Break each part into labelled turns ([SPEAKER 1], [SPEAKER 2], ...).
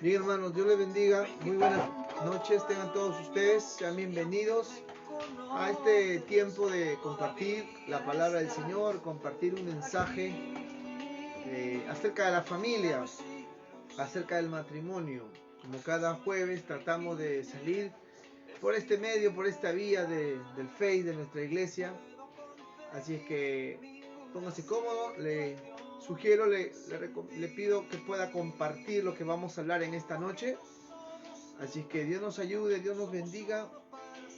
[SPEAKER 1] Bien, hermanos, Dios les bendiga. Muy buenas noches, tengan todos ustedes. Sean bienvenidos a este tiempo de compartir la palabra del Señor, compartir un mensaje acerca de la familia, acerca del matrimonio. Como cada jueves tratamos de salir por este medio, por esta vía del Face de nuestra iglesia. Así es que póngase cómodo, le sugiero, le pido que pueda compartir lo que vamos a hablar en esta noche. Así que Dios nos ayude, Dios nos bendiga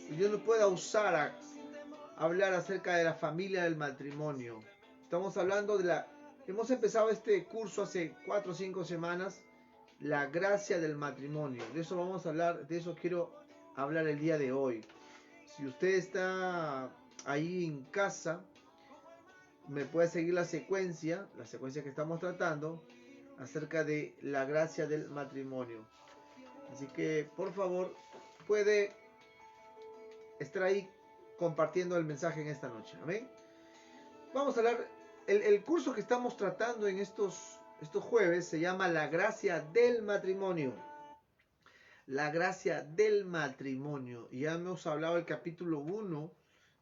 [SPEAKER 1] y Dios nos pueda usar a hablar acerca de la familia del matrimonio. Estamos hablando de la... Hemos empezado este curso hace 4 o 5 semanas, la gracia del matrimonio. De eso vamos a hablar, de eso quiero hablar el día de hoy. Si usted está ahí en casa, me puede seguir la secuencia que estamos tratando acerca de la gracia del matrimonio. Así que por favor puede estar ahí compartiendo el mensaje en esta noche. Amén. Vamos a hablar, el curso que estamos tratando en estos jueves se llama la gracia del matrimonio. La gracia del matrimonio. Ya hemos hablado del capítulo 1.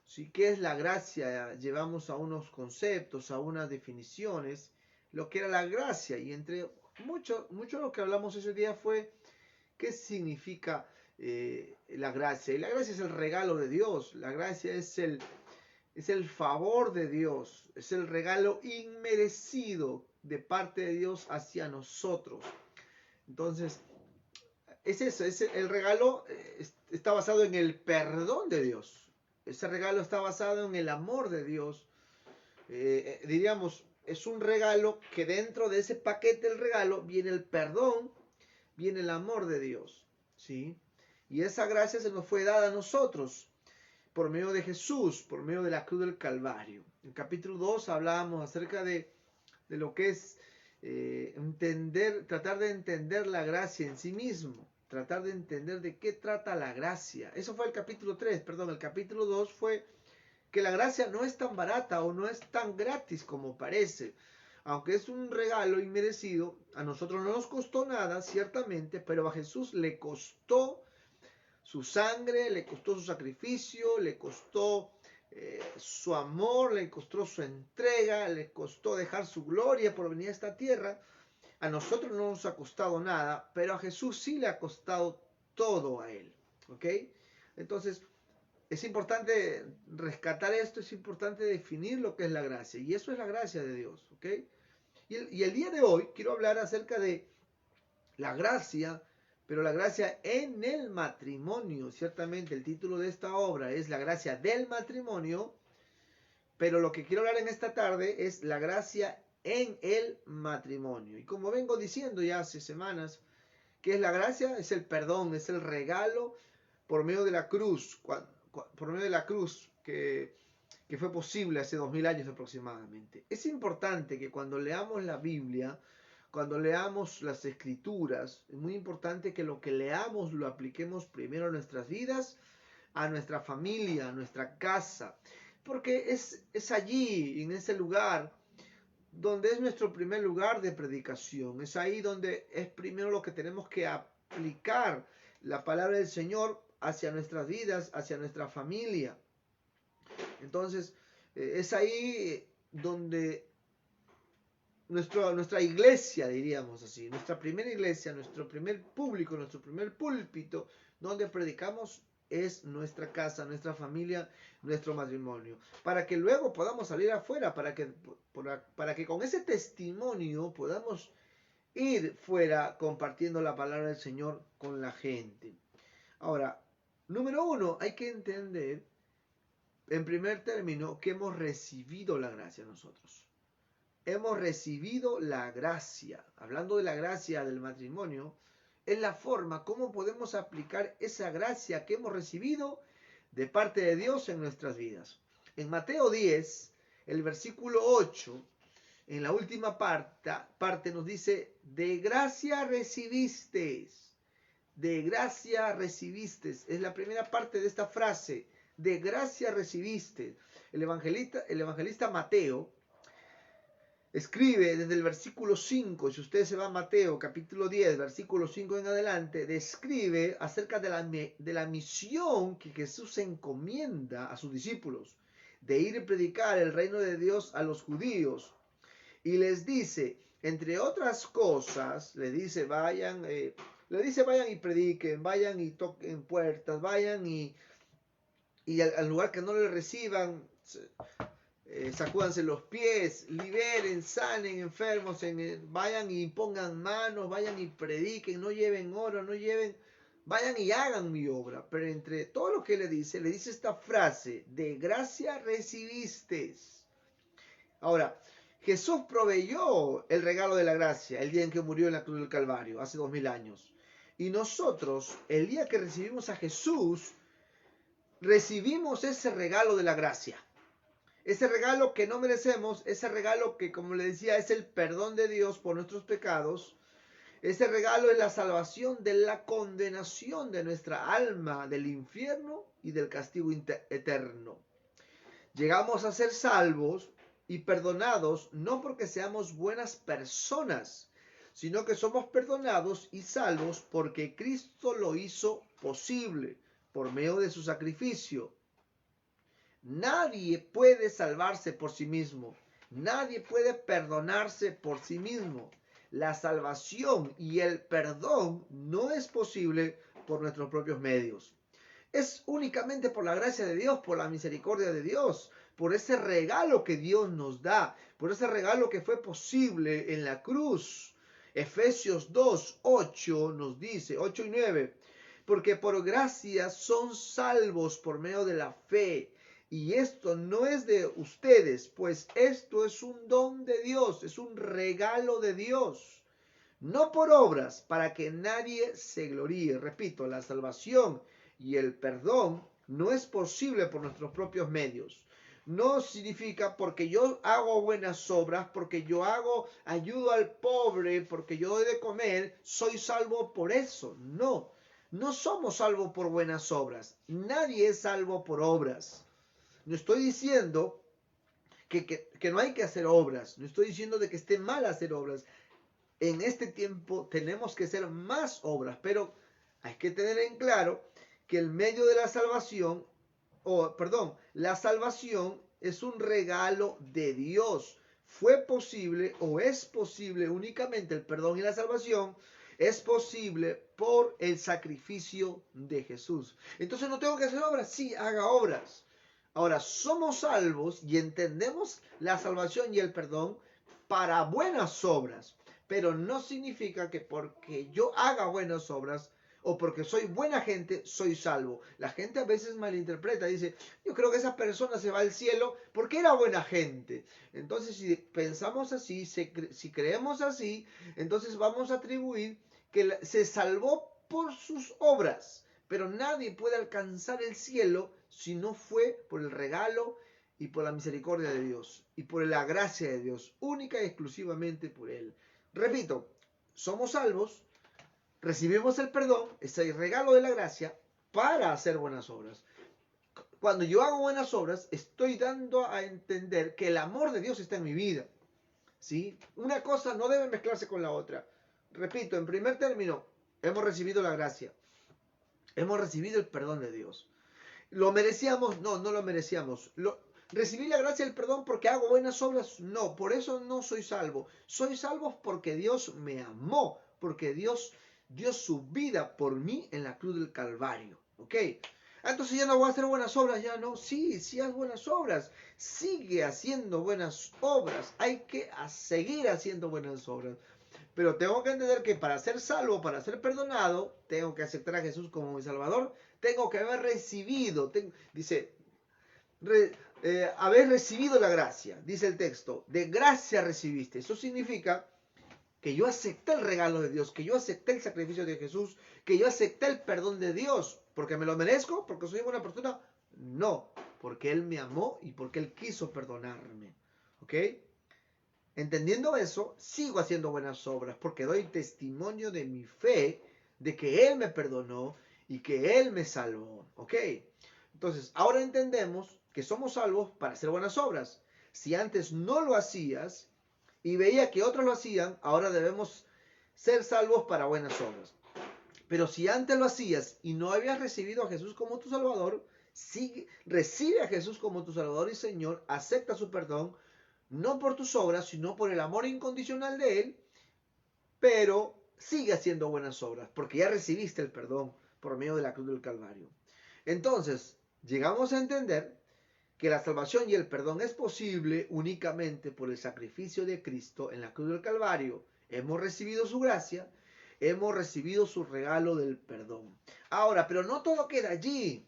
[SPEAKER 1] ¿Sí? ¿Qué es la gracia? Llevamos a unos conceptos, a unas definiciones, lo que era la gracia. Y entre mucho de lo que hablamos ese día fue qué significa la gracia. Y la gracia es el regalo de Dios. La gracia es el favor de Dios. Es el regalo inmerecido de parte de Dios hacia nosotros. Entonces, es eso. El regalo está basado en el perdón de Dios. Ese regalo está basado en el amor de Dios. Diríamos, es un regalo que dentro de ese paquete del regalo viene el perdón, viene el amor de Dios. ¿Sí? Y esa gracia se nos fue dada a nosotros por medio de Jesús, por medio de la cruz del Calvario. En el capítulo 2 hablábamos acerca de lo que es tratar de entender la gracia en sí mismo, tratar de entender de qué trata la gracia. Eso fue el capítulo 3, perdón, el capítulo 2 fue que la gracia no es tan barata o no es tan gratis como parece. Aunque es un regalo inmerecido, a nosotros no nos costó nada, ciertamente, pero a Jesús le costó su sangre, le costó su sacrificio, le costó su amor, le costó su entrega, le costó dejar su gloria por venir a esta tierra. A nosotros no nos ha costado nada, pero a Jesús sí le ha costado todo a él. ¿Ok? Entonces, es importante rescatar esto, es importante definir lo que es la gracia. Y eso es la gracia de Dios. ¿Ok? Y el día de hoy quiero hablar acerca de la gracia, pero la gracia en el matrimonio. Ciertamente el título de esta obra es la gracia del matrimonio, pero lo que quiero hablar en esta tarde es la gracia en el matrimonio. Y como vengo diciendo ya hace semanas, ¿qué es la gracia? Es el perdón, es el regalo por medio de la cruz, por medio de la cruz que fue posible hace 2000 años aproximadamente. Es importante que cuando leamos la Biblia, cuando leamos las escrituras, es muy importante que lo que leamos lo apliquemos primero a nuestras vidas, a nuestra familia, a nuestra casa, porque es allí, en ese lugar, donde es nuestro primer lugar de predicación. Es ahí donde es primero lo que tenemos que aplicar la palabra del Señor hacia nuestras vidas, hacia nuestra familia. Entonces, es ahí donde nuestra iglesia, diríamos así, nuestra primera iglesia, nuestro primer público, nuestro primer púlpito, donde predicamos es nuestra casa, nuestra familia, nuestro matrimonio. Para que luego podamos salir afuera, para que con ese testimonio podamos ir fuera compartiendo la palabra del Señor con la gente. Ahora, número 1, hay que entender, en primer término, que hemos recibido la gracia nosotros. Hemos recibido la gracia. Hablando de la gracia del matrimonio, es la forma como podemos aplicar esa gracia que hemos recibido de parte de Dios en nuestras vidas. En Mateo 10, el versículo 8, en la última parte nos dice, de gracia recibisteis. De gracia recibisteis. Es la primera parte de esta frase. De gracia recibisteis. El evangelista Mateo escribe desde el versículo 5, si usted se va a Mateo capítulo 10, versículo 5 en adelante, describe acerca de la misión que Jesús encomienda a sus discípulos, de ir y predicar el reino de Dios a los judíos. Y les dice, entre otras cosas, vayan y prediquen, vayan y toquen puertas, vayan y al lugar que no les reciban, sacúdanse los pies, liberen, sanen enfermos, vayan y pongan manos, vayan y prediquen, no lleven oro, vayan y hagan mi obra. Pero entre todo lo que le dice esta frase, de gracia recibisteis. Ahora, Jesús proveyó el regalo de la gracia el día en que murió en la cruz del Calvario, hace 2000 años. Y nosotros, el día que recibimos a Jesús, recibimos ese regalo de la gracia. Ese regalo que no merecemos, ese regalo que, como le decía, es el perdón de Dios por nuestros pecados. Ese regalo es la salvación de la condenación de nuestra alma del infierno y del castigo eterno. Llegamos a ser salvos y perdonados no porque seamos buenas personas, sino que somos perdonados y salvos porque Cristo lo hizo posible por medio de su sacrificio. Nadie puede salvarse por sí mismo. Nadie puede perdonarse por sí mismo. La salvación y el perdón no es posible por nuestros propios medios. Es únicamente por la gracia de Dios, por la misericordia de Dios, por ese regalo que Dios nos da, por ese regalo que fue posible en la cruz. Efesios 2, 8 nos dice, 8 y 9, porque por gracia son salvos por medio de la fe. Y esto no es de ustedes, pues esto es un don de Dios, es un regalo de Dios. No por obras, para que nadie se gloríe. Repito, la salvación y el perdón no es posible por nuestros propios medios. No significa porque yo hago buenas obras, porque yo ayudo al pobre, porque yo doy de comer, soy salvo por eso. No, no somos salvos por buenas obras. Nadie es salvo por obras. No estoy diciendo que no hay que hacer obras. No estoy diciendo de que esté mal hacer obras. En este tiempo tenemos que hacer más obras, pero hay que tener en claro que el medio de la salvación, la salvación es un regalo de Dios. Fue posible o es posible únicamente el perdón y la salvación es posible por el sacrificio de Jesús. Entonces no tengo que hacer obras, sí, haga obras. Ahora, somos salvos y entendemos la salvación y el perdón para buenas obras, pero no significa que porque yo haga buenas obras o porque soy buena gente, soy salvo. La gente a veces malinterpreta, dice, yo creo que esa persona se va al cielo porque era buena gente. Entonces, si pensamos así, si creemos así, entonces vamos a atribuir que se salvó por sus obras. Pero nadie puede alcanzar el cielo si no fue por el regalo y por la misericordia de Dios y por la gracia de Dios, única y exclusivamente por Él. Repito, somos salvos, recibimos el perdón, ese regalo de la gracia para hacer buenas obras. Cuando yo hago buenas obras, estoy dando a entender que el amor de Dios está en mi vida. ¿Sí? Una cosa no debe mezclarse con la otra. Repito, en primer término, hemos recibido la gracia. Hemos recibido el perdón de Dios. ¿Lo merecíamos? No, no lo merecíamos. ¿Recibí la gracia y el perdón porque hago buenas obras? No, por eso no soy salvo. Soy salvo porque Dios me amó, porque Dios dio su vida por mí en la cruz del Calvario. ¿Ok? Entonces ya no voy a hacer buenas obras, ya no. Sí, haz buenas obras. Sigue haciendo buenas obras. Hay que seguir haciendo buenas obras. Pero tengo que entender que para ser salvo, para ser perdonado, tengo que aceptar a Jesús como mi Salvador. Tengo que haber recibido, haber recibido la gracia, dice el texto. De gracia recibiste. Eso significa que yo acepté el regalo de Dios, que yo acepté el sacrificio de Jesús, que yo acepté el perdón de Dios. ¿Porque me lo merezco? ¿Porque soy buena persona? No, porque Él me amó y porque Él quiso perdonarme. ¿Ok? Entendiendo eso, sigo haciendo buenas obras porque doy testimonio de mi fe, de que Él me perdonó y que Él me salvó. ¿Ok? Entonces, ahora entendemos que somos salvos para hacer buenas obras. Si antes no lo hacías y veía que otros lo hacían, ahora debemos ser salvos para buenas obras. Pero si antes lo hacías y no habías recibido a Jesús como tu Salvador, recibe a Jesús como tu Salvador y Señor, acepta su perdón, no por tus obras, sino por el amor incondicional de Él, pero sigue haciendo buenas obras, porque ya recibiste el perdón por medio de la cruz del Calvario. Entonces, llegamos a entender que la salvación y el perdón es posible únicamente por el sacrificio de Cristo en la cruz del Calvario. Hemos recibido su gracia, hemos recibido su regalo del perdón. Ahora, pero no todo queda allí.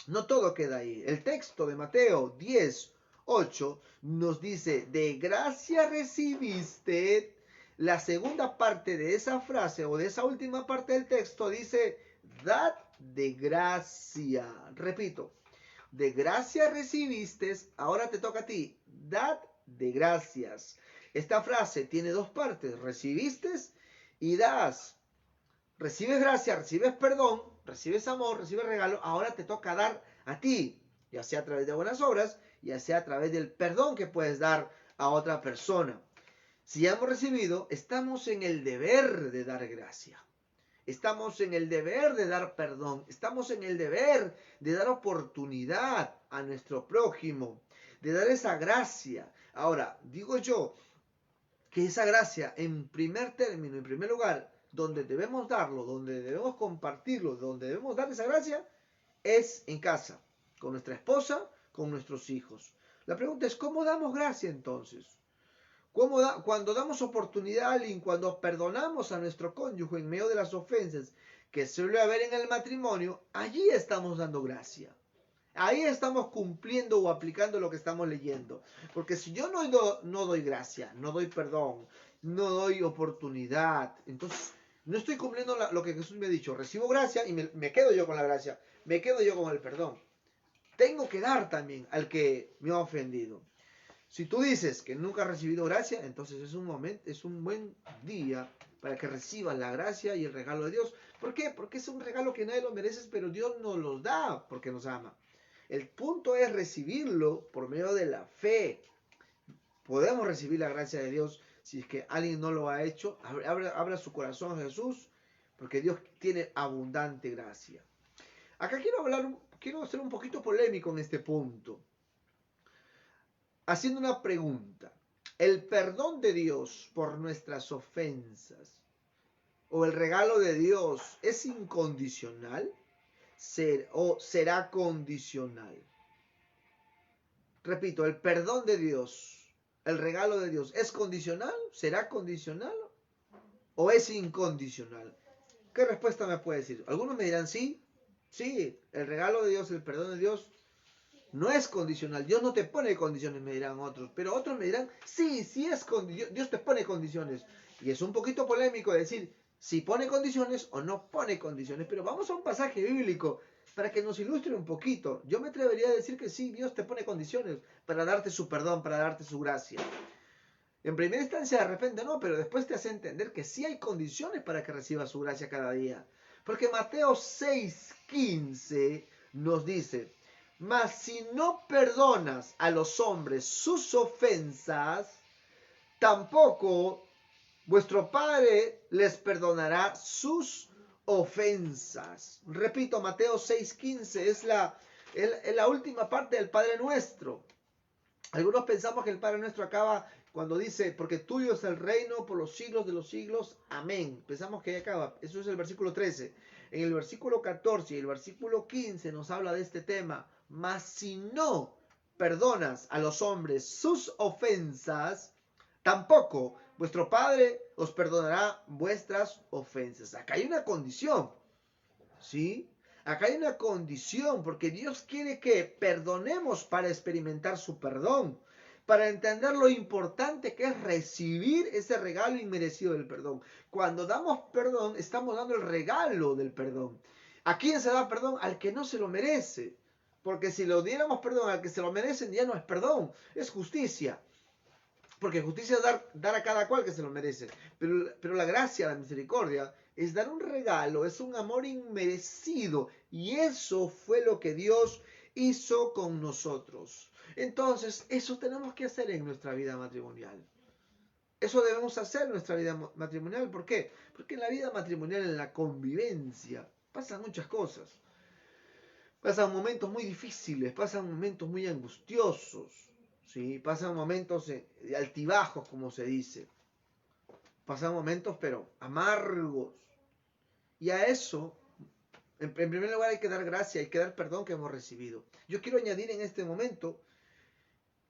[SPEAKER 1] No todo queda ahí. El texto de Mateo 10:8 nos dice, de gracia recibiste. La segunda parte de esa frase o de esa última parte del texto dice, dad de gracia. Repito, de gracia recibiste, ahora te toca a ti, dad de gracias. Esta frase tiene dos partes, recibiste y das. Recibes gracia, recibes perdón, recibes amor, recibes regalo, ahora te toca dar a ti, ya sea a través de buenas obras, ya sea a través del perdón que puedes dar a otra persona. Si ya hemos recibido, estamos en el deber de dar gracia. Estamos en el deber de dar perdón. Estamos en el deber de dar oportunidad a nuestro prójimo, de dar esa gracia. Ahora, digo yo que esa gracia, en primer término, en primer lugar, donde debemos darlo, donde debemos compartirlo, donde debemos dar esa gracia, es en casa, con nuestra esposa, con nuestros hijos. La pregunta es, ¿cómo damos gracia entonces? Cuando damos oportunidad a alguien, cuando perdonamos a nuestro cónyuge en medio de las ofensas que suele haber en el matrimonio, allí estamos dando gracia. Ahí estamos cumpliendo o aplicando lo que estamos leyendo. Porque si yo no doy gracia, no doy perdón, no doy oportunidad, entonces no estoy cumpliendo lo que Jesús me ha dicho. Recibo gracia y me quedo yo con la gracia, me quedo yo con el perdón. Tengo que dar también al que me ha ofendido. Si tú dices que nunca has recibido gracia, entonces es un buen día para que recibas la gracia y el regalo de Dios. ¿Por qué? Porque es un regalo que nadie lo merece, pero Dios nos los da porque nos ama. El punto es recibirlo por medio de la fe. Podemos recibir la gracia de Dios si es que alguien no lo ha hecho. Abra su corazón a Jesús, porque Dios tiene abundante gracia. Acá quiero ser un poquito polémico en este punto, haciendo una pregunta. ¿El perdón de Dios por nuestras ofensas o el regalo de Dios es incondicional o será condicional? Repito, ¿el perdón de Dios, el regalo de Dios, es condicional? ¿Será condicional o es incondicional? ¿Qué respuesta me puede decir? Algunos me dirán sí, el regalo de Dios, el perdón de Dios no es condicional. Dios no te pone condiciones, me dirán otros. Pero otros me dirán, sí es condicional. Dios te pone condiciones. Y es un poquito polémico decir si pone condiciones o no pone condiciones. Pero vamos a un pasaje bíblico para que nos ilustre un poquito. Yo me atrevería a decir que sí, Dios te pone condiciones para darte su perdón, para darte su gracia. En primera instancia de repente no, pero después te hace entender que sí hay condiciones para que recibas su gracia cada día. Porque Mateo 6:15 nos dice, mas si no perdonas a los hombres sus ofensas, tampoco vuestro Padre les perdonará sus ofensas. Repito, Mateo 6:15 es la última parte del Padre Nuestro. Algunos pensamos que el Padre Nuestro acaba cuando dice, porque tuyo es el reino por los siglos de los siglos. Amén. Pensamos que ahí acaba. Eso es el versículo 13. En el versículo 14 y el versículo 15 nos habla de este tema. Mas si no perdonas a los hombres sus ofensas, tampoco vuestro Padre os perdonará vuestras ofensas. Acá hay una condición. ¿Sí? Acá hay una condición, porque Dios quiere que perdonemos para experimentar su perdón, para entender lo importante que es recibir ese regalo inmerecido del perdón. Cuando damos perdón, estamos dando el regalo del perdón. ¿A quién se da perdón? Al que no se lo merece. Porque si lo diéramos perdón al que se lo merecen, ya no es perdón, es justicia. Porque justicia es dar a cada cual que se lo merece. Pero la gracia, la misericordia, es dar un regalo, es un amor inmerecido. Y eso fue lo que Dios hizo con nosotros. Entonces, eso tenemos que hacer en nuestra vida matrimonial. Eso debemos hacer en nuestra vida matrimonial. ¿Por qué? Porque en la vida matrimonial, en la convivencia, pasan muchas cosas. Pasan momentos muy difíciles, pasan momentos muy angustiosos, ¿sí? Pasan momentos de altibajos, como se dice. Pasan momentos, pero amargos. Y a eso, en primer lugar, hay que dar gracia, hay que dar perdón que hemos recibido. Yo quiero añadir en este momento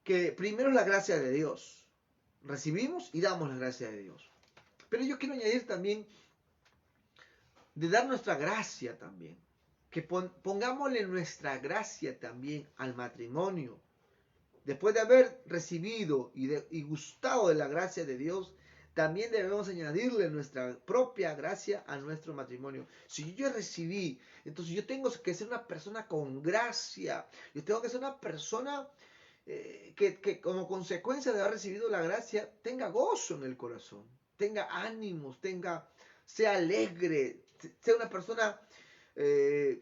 [SPEAKER 1] que primero es la gracia de Dios. Recibimos y damos la gracia de Dios. Pero yo quiero añadir también de dar nuestra gracia también. Que pongámosle nuestra gracia también al matrimonio. Después de haber recibido y gustado de la gracia de Dios, también debemos añadirle nuestra propia gracia a nuestro matrimonio. Si yo recibí, entonces yo tengo que ser una persona con gracia. Yo tengo que ser una persona que como consecuencia de haber recibido la gracia tenga gozo en el corazón, tenga ánimos, sea alegre, sea una persona, eh,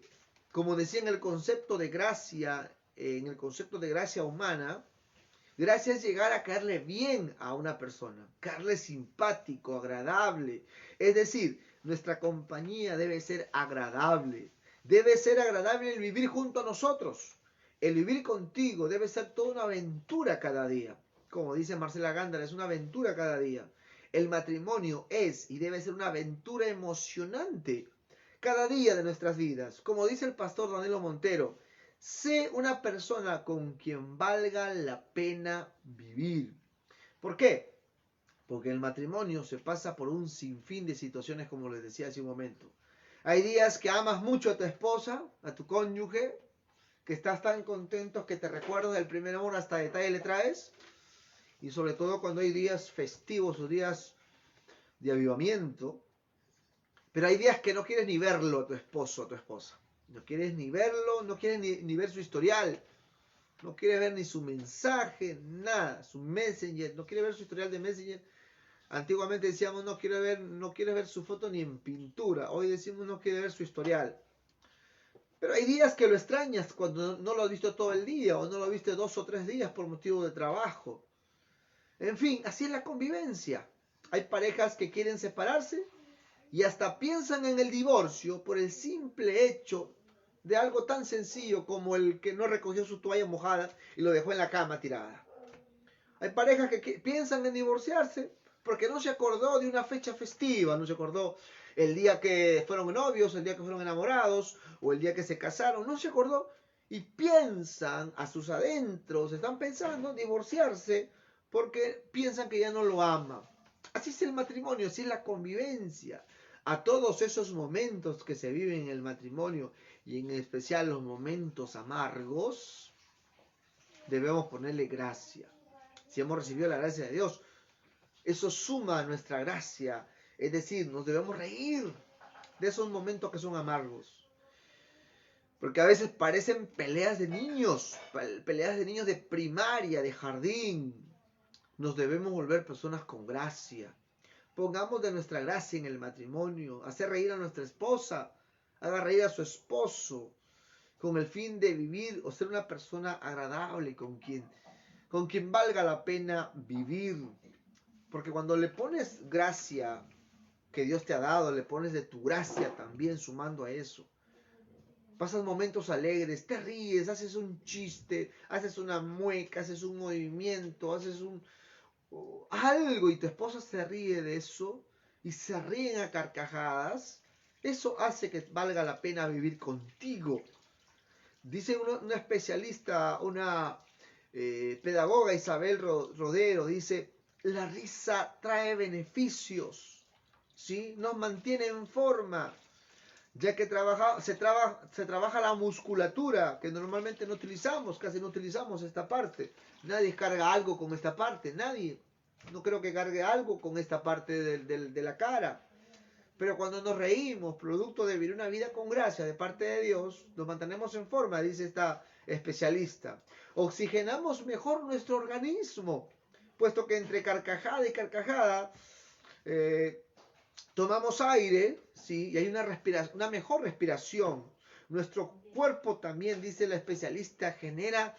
[SPEAKER 1] como decía en el concepto de gracia, en el concepto de gracia humana. Gracia es llegar a caerle bien a una persona, caerle simpático, agradable. Es decir, nuestra compañía debe ser agradable. Debe ser agradable el vivir junto a nosotros. El vivir contigo debe ser toda una aventura cada día. Como dice Marcela Gándara, es una aventura cada día. El matrimonio es y debe ser una aventura emocionante cada día de nuestras vidas. Como dice el pastor Danilo Montero, sé una persona con quien valga la pena vivir. ¿Por qué? Porque el matrimonio se pasa por un sinfín de situaciones, como les decía hace un momento. Hay días que amas mucho a tu esposa, a tu cónyuge, que estás tan contento que te recuerdas del primer amor, hasta detalle le traes. Y sobre todo cuando hay días festivos o días de avivamiento. Pero hay días que no quieres ni verlo a tu esposo o a tu esposa. No quieres ni verlo, no quieres ni ver su historial. No quieres ver ni su mensaje, nada, su Messenger, no quieres ver su historial de Messenger. Antiguamente decíamos no quiere ver su foto ni en pintura. Hoy decimos no quiere ver su historial. Pero hay días que lo extrañas cuando no lo has visto todo el día o no lo viste 2 o 3 días por motivo de trabajo. En fin, así es la convivencia. Hay parejas que quieren separarse y hasta piensan en el divorcio por el simple hecho de algo tan sencillo como el que no recogió su toalla mojada y lo dejó en la cama tirada. Hay parejas que piensan en divorciarse porque no se acordó de una fecha festiva, no se acordó el día que fueron novios, el día que fueron enamorados o el día que se casaron, no se acordó y piensan a sus adentros, están pensando en divorciarse porque piensan que ya no lo aman. Así es el matrimonio, así es la convivencia. A todos esos momentos que se viven en el matrimonio y en especial los momentos amargos, debemos ponerle gracia. Si hemos recibido la gracia de Dios, eso suma a nuestra gracia. Es decir, nos debemos reír de esos momentos que son amargos. Porque a veces parecen peleas de niños de primaria, de jardín. Nos debemos volver personas con gracia. Pongamos de nuestra gracia en el matrimonio, hacer reír a nuestra esposa, haga reír a su esposo, con el fin de vivir o ser una persona agradable con quien valga la pena vivir. Porque cuando le pones gracia que Dios te ha dado, le pones de tu gracia también sumando a eso. Pasas momentos alegres, te ríes, haces un chiste, haces una mueca, haces un movimiento, haces algo y tu esposa se ríe de eso y se ríen a carcajadas. Eso hace que valga la pena vivir contigo. Dice una especialista, una pedagoga, Isabel Rodero, dice, la risa trae beneficios, ¿sí? Nos mantiene en forma, ya que se trabaja la musculatura, que normalmente no utilizamos, casi no utilizamos esta parte. Nadie carga algo con esta parte, nadie. No creo que cargue algo con esta parte de la cara. Pero cuando nos reímos, producto de vivir una vida con gracia de parte de Dios, nos mantenemos en forma, dice esta especialista. Oxigenamos mejor nuestro organismo, puesto que entre carcajada y carcajada tomamos aire, ¿sí? Y hay una mejor respiración. Nuestro cuerpo también, dice la especialista, genera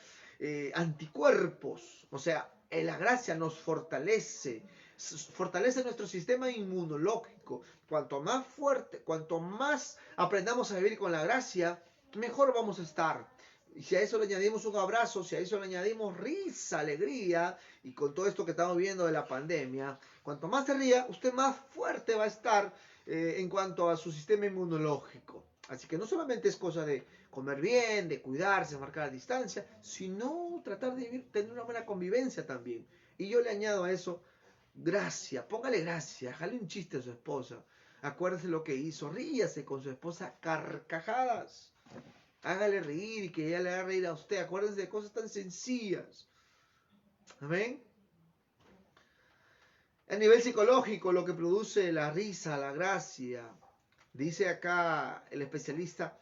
[SPEAKER 1] anticuerpos. O sea, la gracia nos fortalece, fortalece nuestro sistema inmunológico. Cuanto más fuerte, cuanto más aprendamos a vivir con la gracia, mejor vamos a estar. Y si a eso le añadimos un abrazo, si a eso le añadimos risa, alegría, y con todo esto que estamos viendo de la pandemia, cuanto más se ría, usted más fuerte va a estar en cuanto a su sistema inmunológico. Así que no solamente es cosa de comer bien, de cuidarse, marcar la distancia, sino tratar de vivir, tener una buena convivencia también. Y yo le añado a eso gracia, póngale gracia, jale un chiste a su esposa, acuérdese lo que hizo, ríase con su esposa carcajadas, hágale reír y que ella le haga reír a usted, acuérdese de cosas tan sencillas. Amén. A nivel psicológico, lo que produce la risa, la gracia, dice acá el especialista,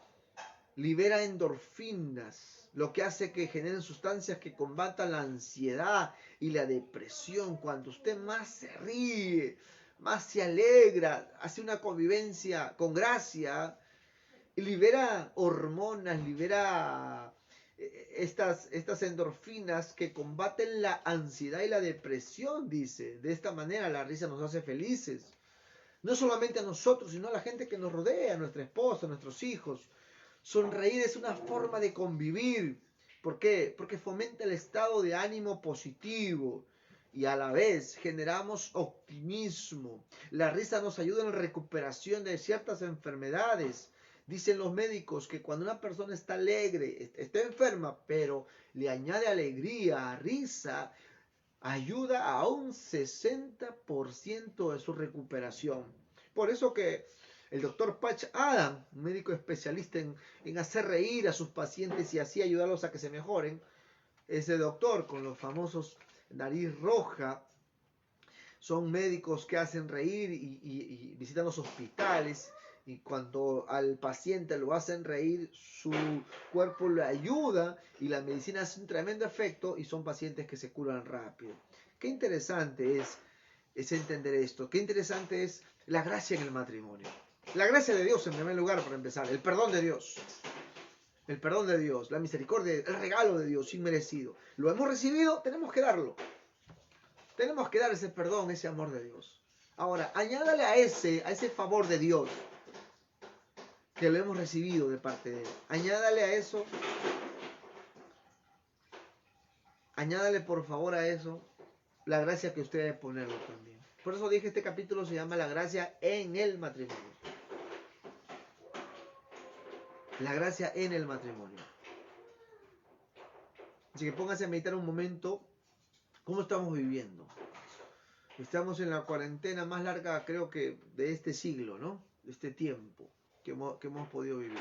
[SPEAKER 1] libera endorfinas, lo que hace que generen sustancias que combatan la ansiedad y la depresión. Cuando usted más se ríe, más se alegra, hace una convivencia con gracia, y libera hormonas, libera estas endorfinas que combaten la ansiedad y la depresión, dice. De esta manera la risa nos hace felices. No solamente a nosotros, sino a la gente que nos rodea, a nuestra esposa, a nuestros hijos. Sonreír es una forma de convivir. ¿Por qué? Porque fomenta el estado de ánimo positivo y a la vez generamos optimismo. La risa nos ayuda en la recuperación de ciertas enfermedades. Dicen los médicos que cuando una persona está alegre, está enferma, pero le añade alegría, risa, ayuda a un 60% de su recuperación. Por eso que el doctor Patch Adam, un médico especialista en hacer reír a sus pacientes y así ayudarlos a que se mejoren, ese doctor con los famosos nariz roja, son médicos que hacen reír y visitan los hospitales, y cuando al paciente lo hacen reír, su cuerpo le ayuda y la medicina hace un tremendo efecto y son pacientes que se curan rápido. Qué interesante es entender esto, qué interesante es la gracia en el matrimonio. La gracia de Dios en primer lugar, para empezar, el perdón de Dios. El perdón de Dios, la misericordia, el regalo de Dios inmerecido. Lo hemos recibido, tenemos que darlo. Tenemos que dar ese perdón, ese amor de Dios. Ahora, añádale a ese favor de Dios que lo hemos recibido de parte de Él. Añádale a eso, añádale por favor a eso la gracia que usted debe ponerlo también. Por eso dije, este capítulo se llama la gracia en el matrimonio. La gracia en el matrimonio. Así que póngase a meditar un momento cómo estamos viviendo. Estamos en la cuarentena más larga, creo que, de este siglo, ¿no? De este tiempo que hemos podido vivir.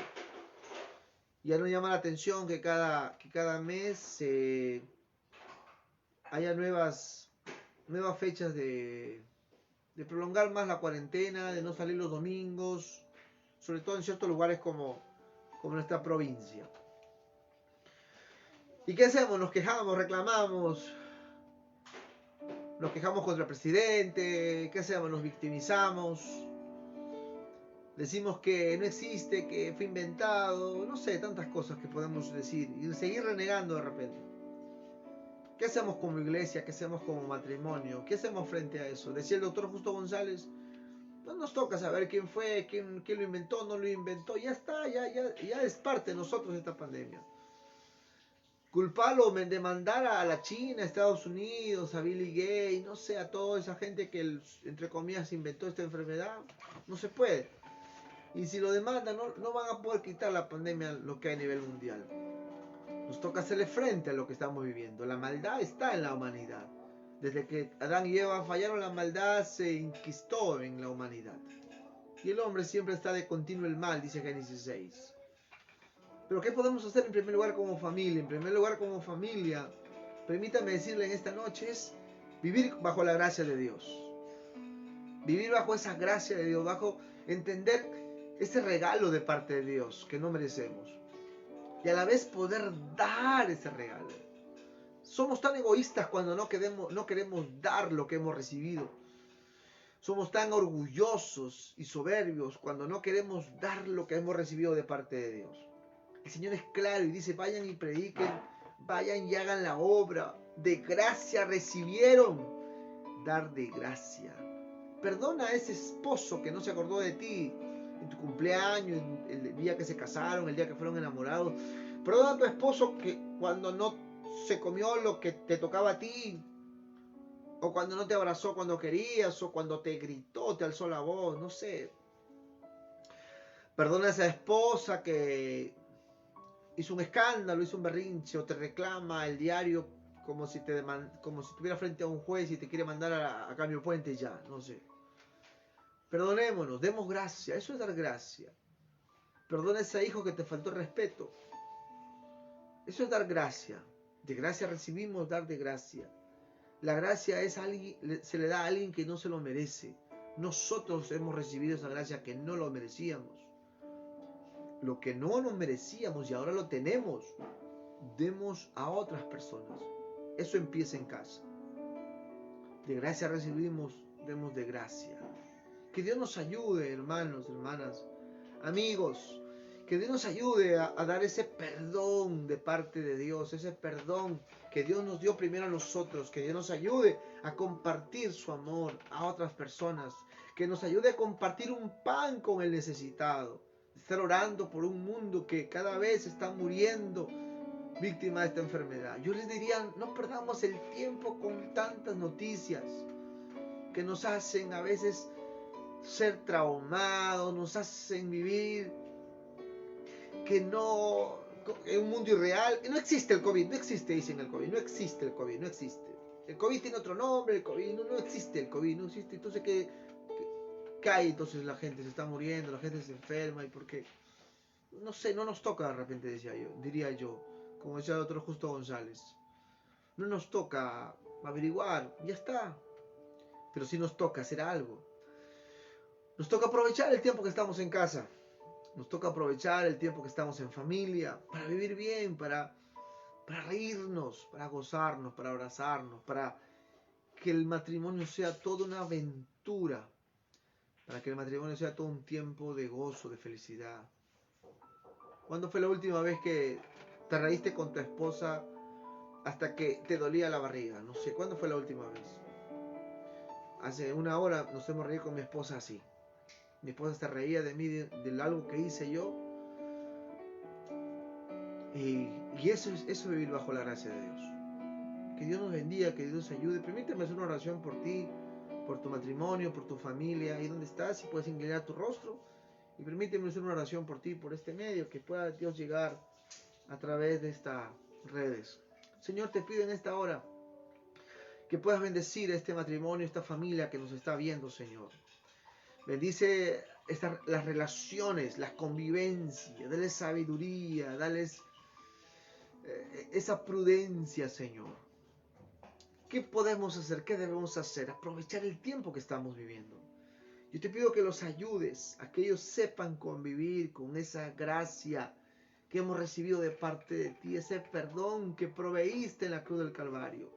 [SPEAKER 1] Ya nos llama la atención que cada mes haya nuevas fechas de prolongar más la cuarentena, de no salir los domingos, sobre todo en ciertos lugares como nuestra provincia. ¿Y qué hacemos? Nos quejamos, reclamamos, nos quejamos contra el presidente, ¿qué hacemos? Nos victimizamos, decimos que no existe, que fue inventado, no sé, tantas cosas que podemos decir y seguir renegando de repente. ¿Qué hacemos como iglesia? ¿Qué hacemos como matrimonio? ¿Qué hacemos frente a eso? Decía el doctor Justo González, no nos toca saber quién fue, quién lo inventó, no lo inventó, ya está, ya es parte de nosotros esta pandemia. Culparlo, demandar a la China, a Estados Unidos, a Billy Gates, no sé, a toda esa gente que, entre comillas, inventó esta enfermedad, no se puede. Y si lo demandan, no van a poder quitar la pandemia, lo que hay a nivel mundial. Nos toca hacerle frente a lo que estamos viviendo. La maldad está en la humanidad. Desde que Adán y Eva fallaron, la maldad se inquistó en la humanidad. Y el hombre siempre está de continuo el mal, dice Génesis 6. Pero ¿qué podemos hacer en primer lugar como familia? En primer lugar como familia, permítame decirle en esta noche, es vivir bajo la gracia de Dios. Vivir bajo esa gracia de Dios, bajo entender ese regalo de parte de Dios que no merecemos. Y a la vez poder dar ese regalo. Somos tan egoístas cuando no queremos dar lo que hemos recibido. Somos tan orgullosos y soberbios cuando no queremos dar lo que hemos recibido de parte de Dios. El Señor es claro y dice, vayan y prediquen, vayan y hagan la obra. De gracia recibieron, dar de gracia. Perdona a ese esposo que no se acordó de ti en tu cumpleaños, en el día que se casaron, el día que fueron enamorados. Perdona a tu esposo que cuando no se comió lo que te tocaba a ti, o cuando no te abrazó cuando querías, o cuando te gritó, te alzó la voz, no sé. Perdona a esa esposa que hizo un escándalo, hizo un berrinche, o te reclama el diario como si estuviera frente a un juez y te quiere mandar a cambio puente ya, no sé. Perdonémonos, demos gracia, eso es dar gracia. Perdona a ese hijo que te faltó respeto. Eso es dar gracia. De gracia recibimos dar de gracia. La gracia se le da a alguien que no se lo merece. Nosotros hemos recibido esa gracia que no lo merecíamos. Lo que no nos merecíamos y ahora lo tenemos, demos a otras personas. Eso empieza en casa. De gracia recibimos, demos de gracia. Que Dios nos ayude, hermanos, hermanas, amigos. Que Dios nos ayude a dar ese perdón de parte de Dios, ese perdón que Dios nos dio primero a nosotros. Que Dios nos ayude a compartir su amor a otras personas. Que nos ayude a compartir un pan con el necesitado. Estar orando por un mundo que cada vez está muriendo víctima de esta enfermedad. Yo les diría, no perdamos el tiempo con tantas noticias que nos hacen a veces ser traumados, nos hacen vivir que no, en un mundo irreal. No existe el COVID, no existe, dicen el COVID, no existe el COVID, no existe. El COVID tiene otro nombre, el COVID, no existe el COVID, no existe. Entonces, ¿qué hay? Entonces la gente se está muriendo, la gente se enferma, y porque, no sé, no nos toca de repente, diría yo, como decía el otro Justo González. No nos toca averiguar, ya está. Pero sí nos toca hacer algo. Nos toca aprovechar el tiempo que estamos en casa. Nos toca aprovechar el tiempo que estamos en familia para vivir bien, para reírnos, para gozarnos, para abrazarnos, para que el matrimonio sea toda una aventura, para que el matrimonio sea todo un tiempo de gozo, de felicidad. ¿Cuándo fue la última vez que te reíste con tu esposa hasta que te dolía la barriga? No sé, ¿cuándo fue la última vez? Hace una hora nos hemos reído con mi esposa así. Mi esposa se reía de mí, de algo que hice yo. Y eso es vivir bajo la gracia de Dios. Que Dios nos bendiga, que Dios nos ayude. Permíteme hacer una oración por ti, por tu matrimonio, por tu familia, ahí donde estás, si puedes inclinar tu rostro. Y permíteme hacer una oración por ti, por este medio, que pueda Dios llegar a través de estas redes. Señor, te pido en esta hora que puedas bendecir a este matrimonio, esta familia que nos está viendo, Señor. Bendice las relaciones, las convivencias, dale sabiduría, dales esa prudencia, Señor. ¿Qué podemos hacer? ¿Qué debemos hacer? Aprovechar el tiempo que estamos viviendo. Yo te pido que los ayudes a que ellos sepan convivir con esa gracia que hemos recibido de parte de ti, ese perdón que proveíste en la cruz del Calvario.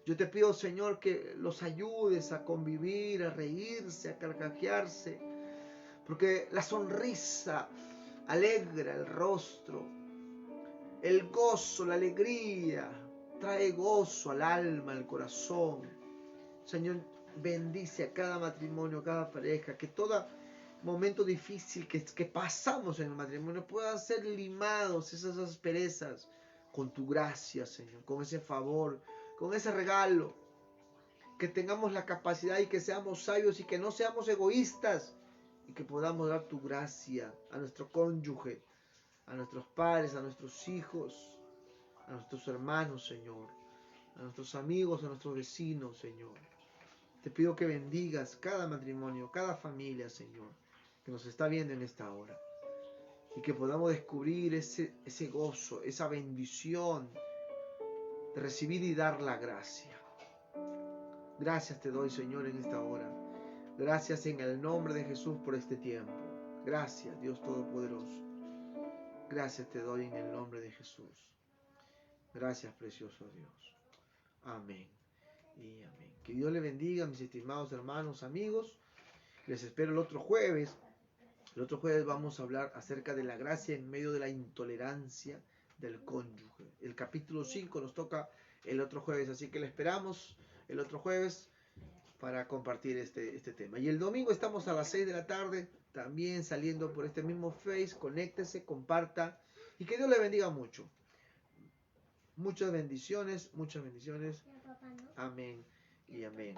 [SPEAKER 1] Yo te pido, Señor, que los ayudes a convivir, a reírse, a carcajearse, porque la sonrisa alegra el rostro, el gozo, la alegría, trae gozo al alma, al corazón. Señor, bendice a cada matrimonio, a cada pareja, que todo momento difícil que pasamos en el matrimonio puedan ser limados esas asperezas con tu gracia, Señor, con ese favor, con ese regalo. Que tengamos la capacidad y que seamos sabios y que no seamos egoístas y que podamos dar tu gracia a nuestro cónyuge, a nuestros padres, a nuestros hijos, a nuestros hermanos, Señor, a nuestros amigos, a nuestros vecinos, Señor. Te pido que bendigas cada matrimonio, cada familia, Señor, que nos está viendo en esta hora. Y que podamos descubrir ese gozo, esa bendición de recibir y dar la gracia. Gracias te doy, Señor, en esta hora. Gracias en el nombre de Jesús por este tiempo. Gracias, Dios Todopoderoso. Gracias te doy en el nombre de Jesús. Gracias, precioso Dios. Amén y amén. Que Dios le bendiga, mis estimados hermanos, amigos. Les espero el otro jueves. El otro jueves vamos a hablar acerca de la gracia en medio de la intolerancia del cónyuge. El capítulo 5 nos toca el otro jueves, así que le esperamos el otro jueves. para compartir este tema. Y el domingo estamos a las 6 de la tarde, también saliendo por este mismo Face. Conéctese, comparta y que Dios le bendiga mucho. Muchas bendiciones, muchas bendiciones. Amén y amén.